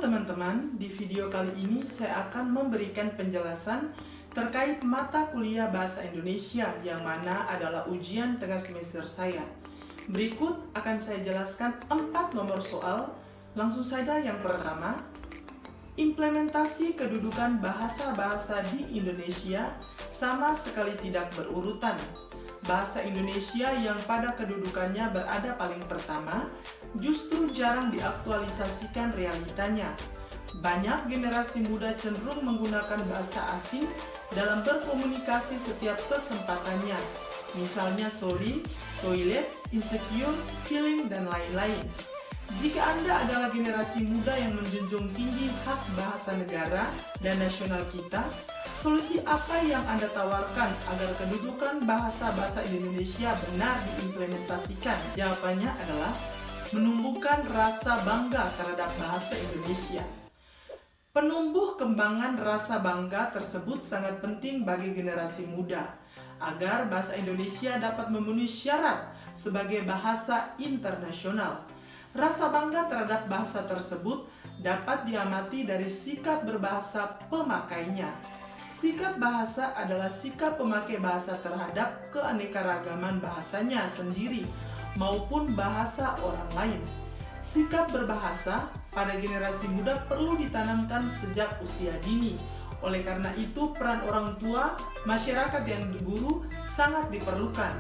teman-teman, di video kali ini saya akan memberikan penjelasan terkait mata kuliah Bahasa Indonesia yang mana adalah ujian tengah semester saya. Berikut akan saya jelaskan 4 nomor soal. Langsung saja yang pertama, implementasi kedudukan bahasa-bahasa di Indonesia sama sekali tidak berurutan. Bahasa Indonesia yang pada kedudukannya berada paling pertama justru jarang diaktualisasikan realitanya. Banyak generasi muda cenderung menggunakan bahasa asing dalam berkomunikasi setiap kesempatannya. Misalnya sorry, toilet, insecure, feeling, dan lain-lain. Jika Anda adalah generasi muda yang menjunjung tinggi hak bahasa negara dan nasional kita, solusi apa yang Anda tawarkan agar kedudukan bahasa-bahasa Indonesia benar diimplementasikan? Jawabannya adalah menumbuhkan rasa bangga terhadap bahasa Indonesia. Penumbuh kembangan rasa bangga tersebut sangat penting bagi generasi muda agar bahasa Indonesia dapat memenuhi syarat sebagai bahasa internasional. Rasa bangga terhadap bahasa tersebut dapat diamati dari sikap berbahasa pemakainya. Sikap bahasa adalah sikap pemakai bahasa terhadap keanekaragaman bahasanya sendiri maupun bahasa orang lain. Sikap berbahasa pada generasi muda perlu ditanamkan sejak usia dini. Oleh karena itu, peran orang tua, masyarakat yang guru sangat diperlukan.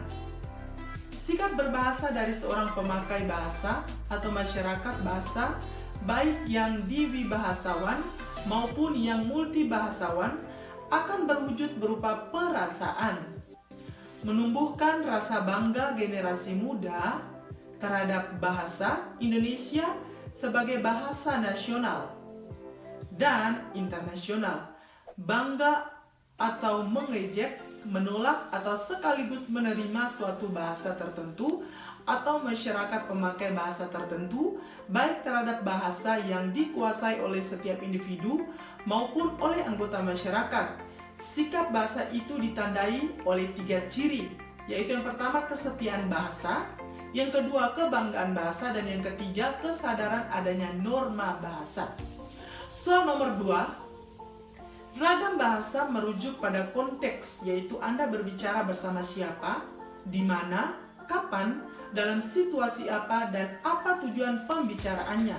Sikap berbahasa dari seorang pemakai bahasa atau masyarakat bahasa, baik yang dwibahasawan maupun yang multibahasawan, akan berwujud berupa perasaan. Menumbuhkan rasa bangga generasi muda terhadap bahasa Indonesia sebagai bahasa nasional dan internasional. Bangga atau mengejek, menolak atau sekaligus menerima suatu bahasa tertentu atau masyarakat pemakai bahasa tertentu, baik terhadap bahasa yang dikuasai oleh setiap individu maupun oleh anggota masyarakat. Sikap bahasa itu ditandai oleh 3 ciri, yaitu yang pertama kesetiaan bahasa, yang kedua kebanggaan bahasa, dan yang ketiga kesadaran adanya norma bahasa. Soal nomor 2, ragam bahasa merujuk pada konteks, yaitu Anda berbicara bersama siapa, di mana, kapan, dalam situasi apa, dan apa tujuan pembicaraannya.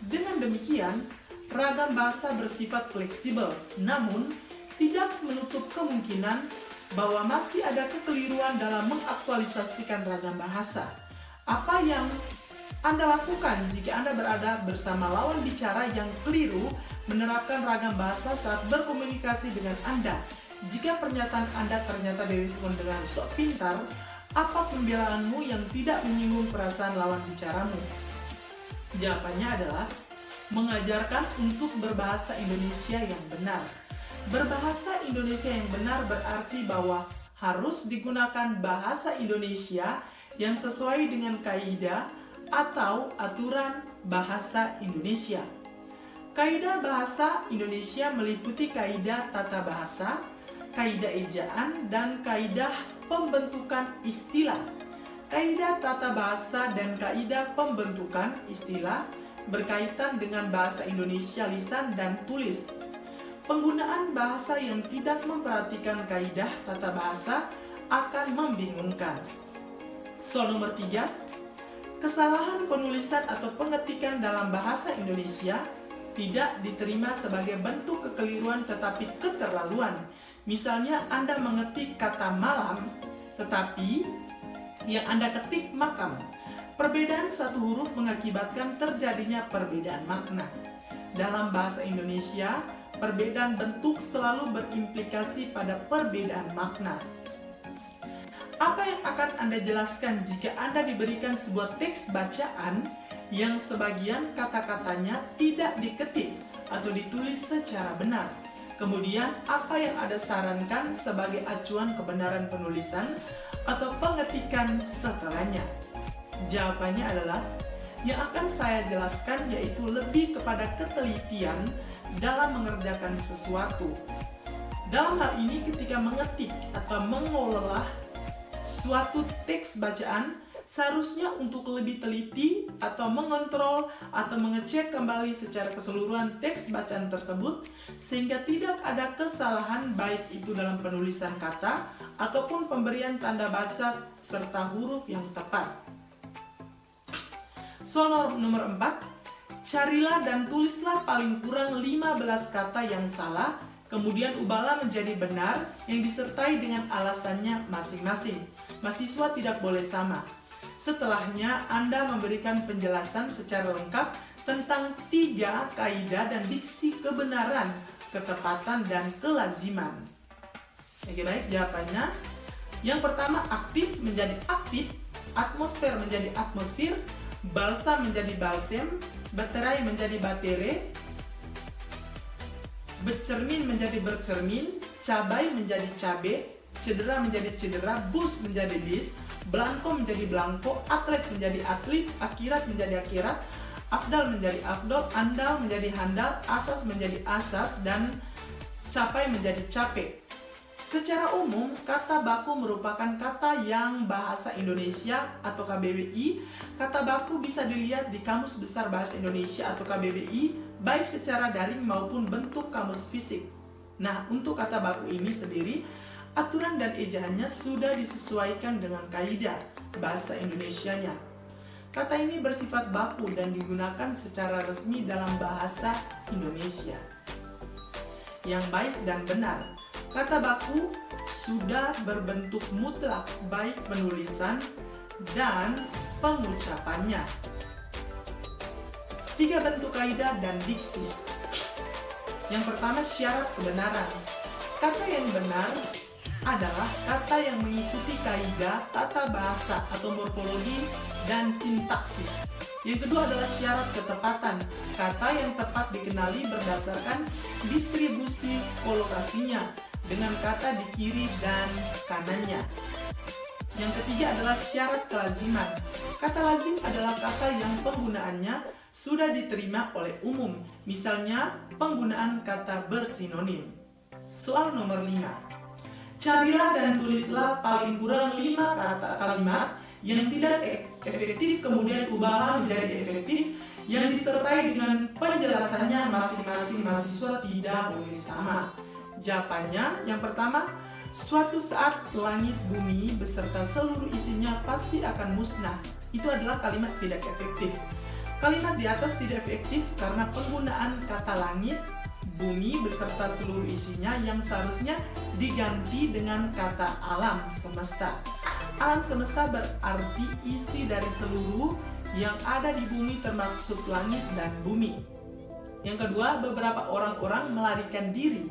Dengan demikian, ragam bahasa bersifat fleksibel, namun tidak menutup kemungkinan bahwa masih ada kekeliruan dalam mengaktualisasikan ragam bahasa. Apa yang Anda lakukan jika Anda berada bersama lawan bicara yang keliru menerapkan ragam bahasa saat berkomunikasi dengan Anda? Jika pernyataan Anda ternyata direspon dengan sok pintar, apa pembelaanmu yang tidak menyinggung perasaan lawan bicaramu? Jawabannya adalah mengajarkan untuk berbahasa Indonesia yang benar. Berbahasa Indonesia yang benar berarti bahwa harus digunakan bahasa Indonesia yang sesuai dengan kaidah atau aturan bahasa Indonesia. Kaidah bahasa Indonesia meliputi kaidah tata bahasa, kaidah ejaan, dan kaidah pembentukan istilah. Kaidah tata bahasa dan kaidah pembentukan istilah berkaitan dengan bahasa Indonesia lisan dan tulis. Penggunaan bahasa yang tidak memperhatikan kaidah tata bahasa akan membingungkan. Soal nomor 3, kesalahan penulisan atau pengetikan dalam bahasa Indonesia tidak diterima sebagai bentuk kekeliruan tetapi keterlaluan. Misalnya Anda mengetik kata malam, tetapi yang Anda ketik makam. Perbedaan satu huruf mengakibatkan terjadinya perbedaan makna. Dalam bahasa Indonesia, perbedaan bentuk selalu berimplikasi pada perbedaan makna. Apa yang akan Anda jelaskan jika Anda diberikan sebuah teks bacaan yang sebagian kata-katanya tidak diketik atau ditulis secara benar? Kemudian, apa yang Anda sarankan sebagai acuan kebenaran penulisan atau pengetikan setelahnya? Jawabannya adalah, yang akan saya jelaskan yaitu lebih kepada ketelitian dalam mengerjakan sesuatu. Dalam hal ini, ketika mengetik atau mengolah suatu teks bacaan, Seharusnya untuk lebih teliti atau mengontrol atau mengecek kembali secara keseluruhan teks bacaan tersebut sehingga tidak ada kesalahan baik itu dalam penulisan kata ataupun pemberian tanda baca serta huruf yang tepat. Soal nomor 4, carilah dan tulislah paling kurang 15 kata yang salah, kemudian ubahlah menjadi benar yang disertai dengan alasannya masing-masing. Mahasiswa tidak boleh sama. Setelahnya, Anda memberikan penjelasan secara lengkap tentang 3 kaidah dan diksi kebenaran, ketepatan, dan kelaziman. Oke, baik, jawabannya. Yang pertama, aktif menjadi aktif, atmosfer menjadi atmosfer, balsam menjadi balsem, baterai menjadi batere, bercermin menjadi bercermin, cabai menjadi cabe, cedera menjadi cedera, bus menjadi bis, belangko menjadi belangko, atlet menjadi atlet, akhirat menjadi akhirat, afdal menjadi afdal, andal menjadi handal, asas menjadi asas, dan capai menjadi cape. Secara umum, kata baku merupakan kata yang bahasa Indonesia atau KBBI. Kata baku bisa dilihat di Kamus Besar Bahasa Indonesia atau KBBI, baik secara daring maupun bentuk kamus fisik. Nah, untuk kata baku ini sendiri, aturan dan ejaannya sudah disesuaikan dengan kaidah bahasa Indonesianya. Kata ini bersifat baku dan digunakan secara resmi dalam bahasa Indonesia. Yang baik dan benar, kata baku sudah berbentuk mutlak baik penulisan dan pengucapannya. 3 bentuk kaidah dan diksi. Yang pertama, syarat kebenaran. Kata yang benar adalah kata yang mengikuti kaidah tata bahasa atau morfologi dan sintaksis. Yang kedua adalah syarat ketepatan. Kata yang tepat dikenali berdasarkan distribusi kolokasinya dengan kata di kiri dan kanannya. Yang ketiga adalah syarat kelaziman. Kata lazim adalah kata yang penggunaannya sudah diterima oleh umum. Misalnya penggunaan kata bersinonim. Soal nomor 5. Carilah dan tulislah paling kurang 5 kata kalimat yang tidak efektif, kemudian ubahlah menjadi efektif yang disertai dengan penjelasannya masing-masing. Mahasiswa tidak boleh sama. Jawabannya, yang pertama, suatu saat langit bumi beserta seluruh isinya pasti akan musnah. Itu adalah kalimat tidak efektif. Kalimat di atas tidak efektif karena penggunaan kata langit, bumi beserta seluruh isinya yang seharusnya diganti dengan kata alam semesta. Alam semesta berarti isi dari seluruh yang ada di bumi termasuk langit dan bumi. Yang kedua, beberapa orang-orang melarikan diri.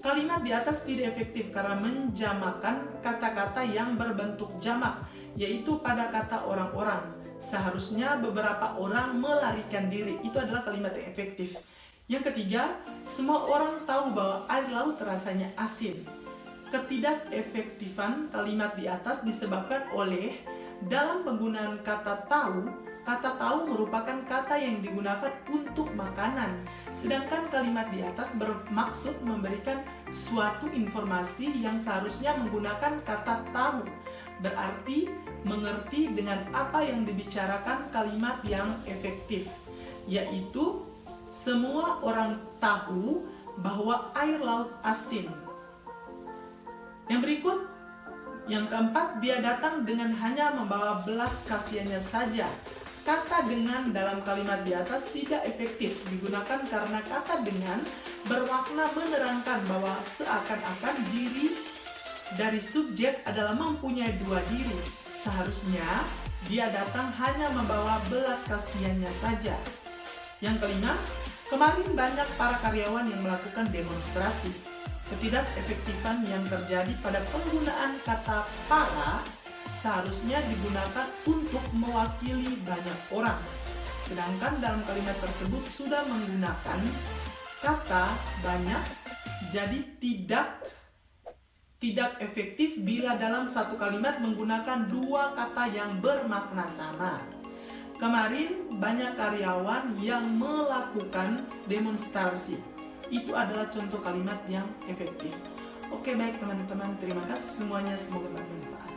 Kalimat di atas tidak efektif karena menjamakan kata-kata yang berbentuk jamak, yaitu pada kata orang-orang. Seharusnya beberapa orang melarikan diri. Itu adalah kalimat yang efektif. Yang ketiga, semua orang tahu bahwa air laut rasanya asin. Ketidakefektifan kalimat di atas disebabkan oleh dalam penggunaan kata tahu merupakan kata yang digunakan untuk makanan. Sedangkan kalimat di atas bermaksud memberikan suatu informasi yang seharusnya menggunakan kata tahu. Berarti mengerti dengan apa yang dibicarakan kalimat yang efektif, yaitu semua orang tahu bahwa air laut asin. Yang berikut, yang keempat, dia datang dengan hanya membawa belas kasihannya saja. Kata dengan dalam kalimat di atas tidak efektif digunakan karena kata dengan bermakna menerangkan bahwa seakan-akan diri dari subjek adalah mempunyai 2 diri. Seharusnya dia datang hanya membawa belas kasihannya saja. Yang kelima, kemarin banyak para karyawan yang melakukan demonstrasi. Ketidakefektifan yang terjadi pada penggunaan kata para seharusnya digunakan untuk mewakili banyak orang. Sedangkan dalam kalimat tersebut sudah menggunakan kata banyak, jadi tidak efektif bila dalam satu kalimat menggunakan 2 kata yang bermakna sama. Kemarin banyak karyawan yang melakukan demonstrasi. Itu adalah contoh kalimat yang efektif. Oke, baik teman-teman, terima kasih semuanya, semoga bermanfaat.